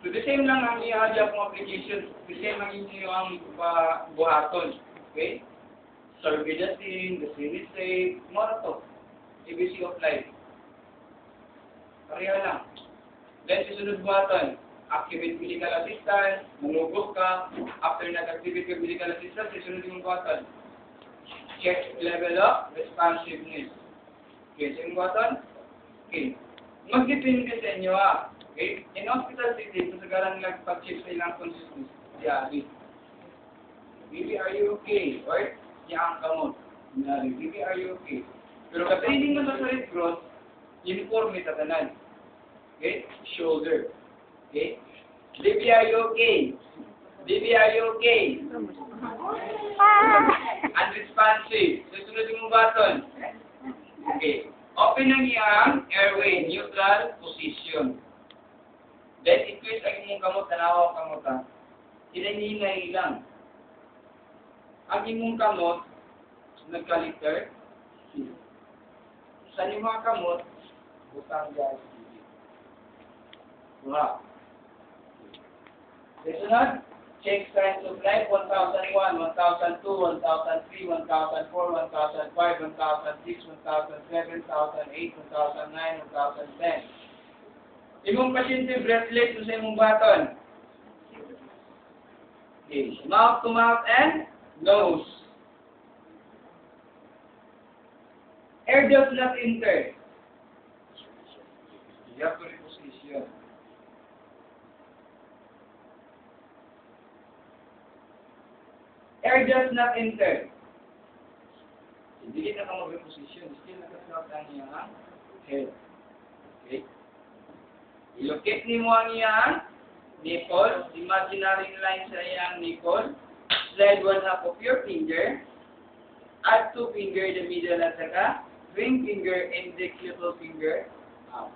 So, the same lang ang iadya kong application. The same ang inyong buhaton. Okay? Survey the scene, the scene is safe, mga to. ABC of life. Pareha lang. Then, susunod buhaton. Activate medical assistance, manugos ka. After nag-activate ka medical assistance, susunod yung buhaton. Check level of responsiveness. Okay, so yung buhaton? Okay. Mag-depende sa inyo Okay? In hospital setting, kasagaran nagpag-check sa ilang consistency. Baby, are you okay? Or, yang kamot. Baby, are you okay? Pero ka-training na sa Red Cross, uniform sa tanan. Okay? Shoulder. Okay? Baby, are you okay? Baby, are you okay? Unresponsive. Susunod yung button. Okay. Open ang iyang airway, neutral position. Then, i-twist ang imong kamot, tanawa ang kamot ha. Hinay lang. Ang imong kamot, nagka-liter. Sa imong mga kamot, butang dyan. Wow. Sunod, check signs of life, 1001, 1002, 1003, 1004, 1005, 1006, 1007, 1008, 1009, 1010. Imong pasyente breathless sa imong baton. Okay, mouth to mouth and nose. Air does not enter. You have to reposition. Air does not enter. Hindi na ka mag-reposition. Still nakaslot ang iyang head. Okay? Ilocate ni mo ang iyang nipple. Imaginary line sa iyang nipple. Slide one half of your finger. Add two finger in the middle at saka ring finger, index, little finger out.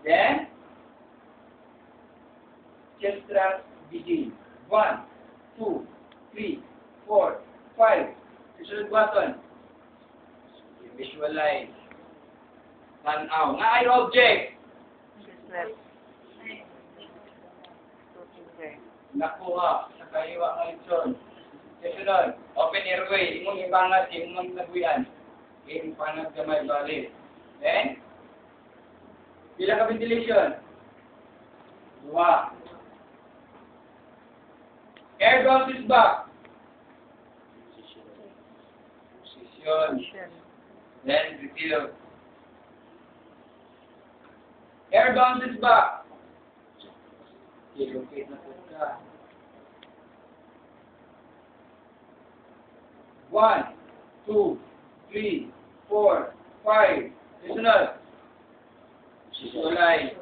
Then, chest thrust begin. 1, 2, 3, 4, 5. Susunod button. Visualize. Tanaw. Nga ay object. Nakuha. Sa kaliwa ng lechon. Susunod. Open airway. Imong ipangat. Imong naguyan. Imong pangat gamay balik. Then, pila ka ventilation? 2. Air bounces back. Position. Then refill. Air bounces back. Locate na po ka. 1, 2, 3, 4, 5. Susunod. Visualize.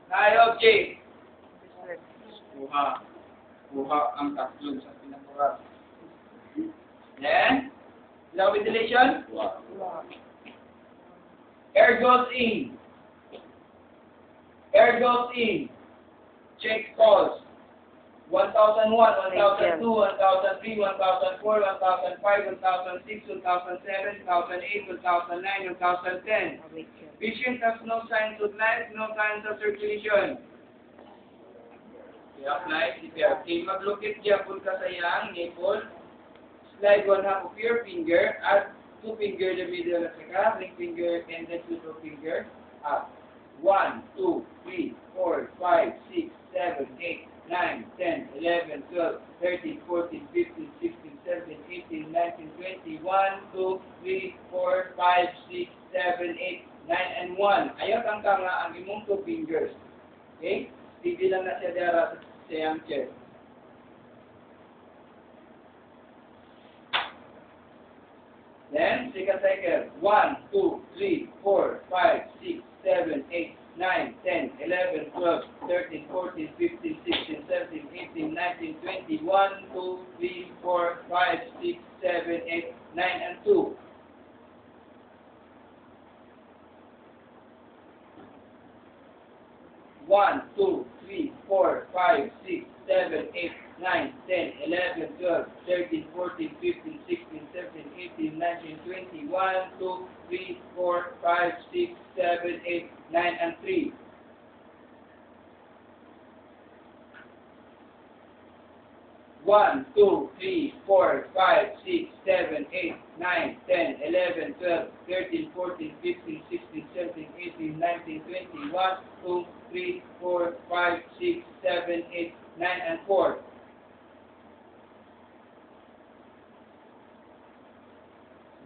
Nine object. Kuha ang tatlong sa pinakarat. Then, ilang ventilation? Air goes in. Air goes in. Check pulse. 1001, 1002, 1003, 1004, 1005, 1006, 2007, 2008, 2009, 2010. Patient has no signs of life, no signs of circulation. Apply CPR. Okay, mag-locate dyan po ka sa iyang nipple. Slide one half of your finger. Add two finger in the middle at saka ring finger and then little finger up. 1, 2, 3, 4, 5, 6, 7, 8, 9, 10, 11, 12, 13, 14, 15, 16, 17, 18, 19, 20, 1, 2, 3, 4, 5, 6, 7, 8, 9, and 1. Ayaw kang nga ang imong two fingers. Okay? Bibilang na siya dara sa iyang chest. Then, second cycle. 1, 2, 3, 4, 5, 6, 7, 8, 9, 10, 11, 12, 13, 14, 15, 16, 17, 18, 19, 20, 1, 2, 3, 4, 5, 6, 7, 8, 9, and 2. One, 2, 3, 4, 5, 6, 7, 8, 9, 10, 11, 12, 13, 14, 15, 16, 17, 18, 19, 20, 1, 2, 3, 4, 5, 6, 7, 8, 9, and 3. 1, 2, 3, 4, 5, 6, 7, 8, 9, 10, 11, 12, 13, 14, 15, 16, 17, 18, 19, 20, 1, 2, 3, 4, 5, 6, 7, 8, 9, and 4.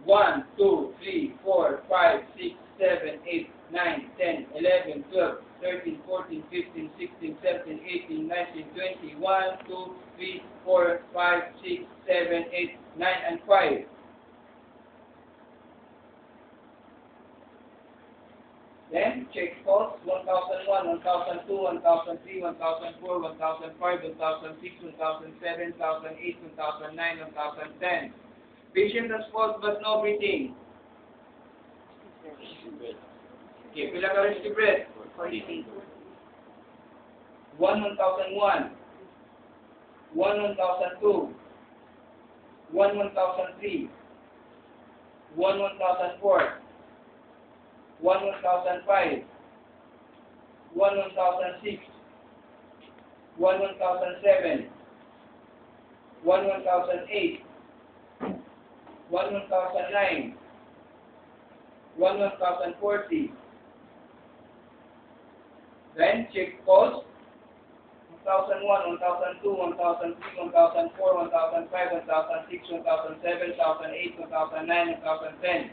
One, 2, 3, 4, 5, 6, 7, 8, 9, 10, 11, 12, 13, 14, 15, 16, 17, 18, 19, 20, 1, 2, 3, 4, 5, 6, 7, 8, 9, and 5. Then, check false, 1001, 1002, 1003, 1004, 1005, 1006, 1007, 1008, 1009, 1010. Patient has false but no breathing. Okay, pila ka rest breath? 1, 1001. 1, 1002. 1, 1003. 1, 1004. 1, 1005. 1, 1006. 1, 1007. 1, 1008. 1, 1009. 1, 1040. Then check pulse. 1001, 1002, 1003, 1004, 1005, 1006, 1007, 1008, 1009, 1010.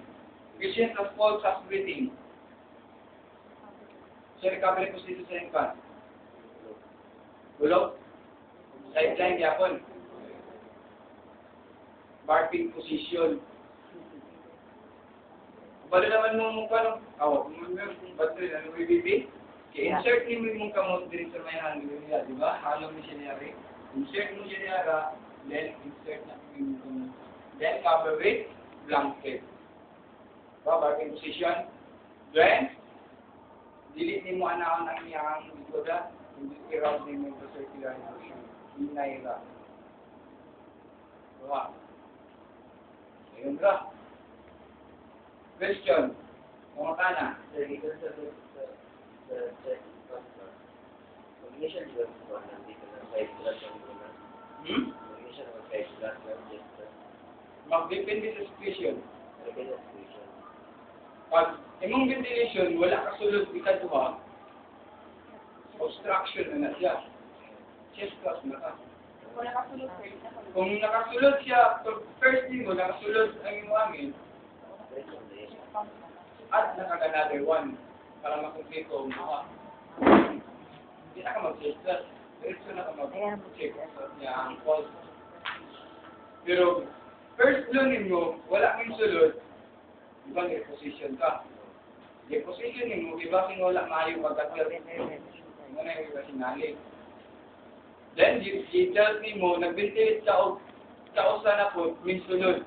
Patient of pulse has breathing. So recovery position sa infant. Bulog. Sideline yapon. Barping position. Balo naman mo mong paano? Awa, battery na may bibi. Okay, insert mo yung kamot din sa may hangin niya, di ba? Halo mo siya niyari. Insert mo siya niyara, then insert na yung kamot. Then cover with blanket. Diba? Barping position. Then, delete mo anaon ang iyang ikoda. Hindi i-round mo yung circular motion. Hinayra. Diba? Ayun ka. Question. Kumata na. Sir, dito sa check combination dito sa nandito na 5 plus ang muna. Combination ng 5 plus lang just Mag-depende sa situation. regulation. Pag imong ventilation, wala ka sulod ikaduha, obstruction na na siya. Chest plus na ka. Kung nakasulod siya, first thing mo, nakasulod ang iyong hangin, at nakaganother one, para makumpleto ang mukha. Hindi na ka mag-chest plus. Diretso na ka mag-check niya ang pulse. Pero, first lunin mo, wala kang sulod, ibang reposition ka. Repositioning mo, iba kung wala maayo pagkakil. Muna yung iba sinali. Then, i-tell mo, nag-ventilate ka o sana po, min sulod.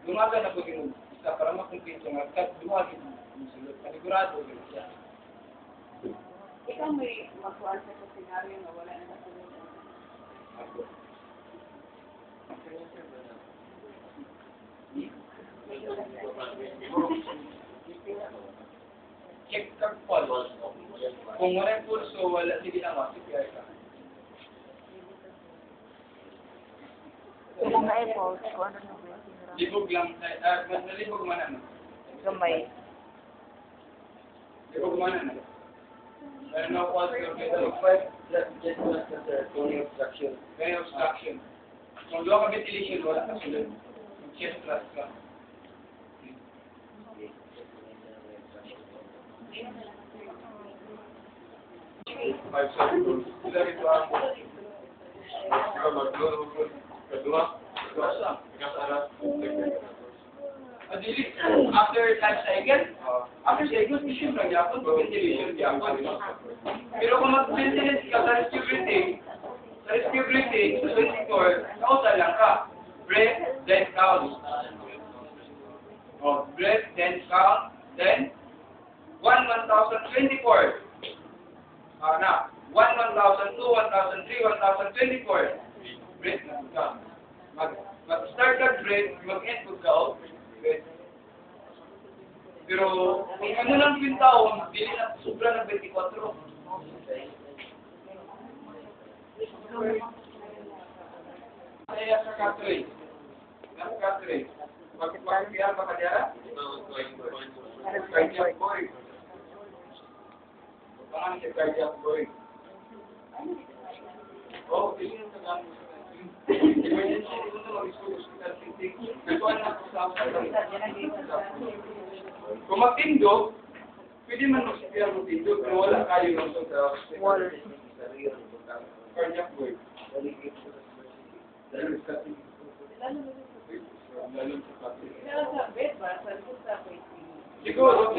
Lumaga na po yung isa para makumpleto nga, kat duwagin yung sulod. Panigurado yun siya. Ikaw may mag-answer sa senaryo na wala na nasunod. Ako. Check ka pulse. Kung wala yung pulso, wala, sige na mo, CPR ka. Kung na-pulse, kung ano na ba? Libog lang, nalibog man ano. Gamay. Libog man ano. Pero no pulse, So 5 plus just plus na sir, kung obstruction. may obstruction. Kung doon ka ventilation, wala ka sulod. Chest plus ka. Five seconds. Sila rin ba ako? Ikaw mag-doon. Kadua. Kasara. Adili, after life cycle, after cycle, issue lang yapon, ventilation yapon. Pero kung mag-ventilate ka sa rescue breathing, sa 24, kausa lang ka. Breath, then count. Oh, breath, then count, then 1,024. Na, 1,002, 1,003, 1,024. Breath na ka. Mag-start ka breath, mag-end ka out. Breath. Pero, kung ano lang yung taon, dili na sobra ng 24. Kaya sa katray. Nasa katray. Pag-kaya ba kaya? Cardiac boy. Pangalan siya cardiac boy. Oh, yun yung tagamit sa emergency, ito na mag-hospital setting. Nagkuhan na ako sa kung magtindo, pwede man mag-hospital magtindo, pero wala kayo ng sa Wall. cardiac boy. Siguro,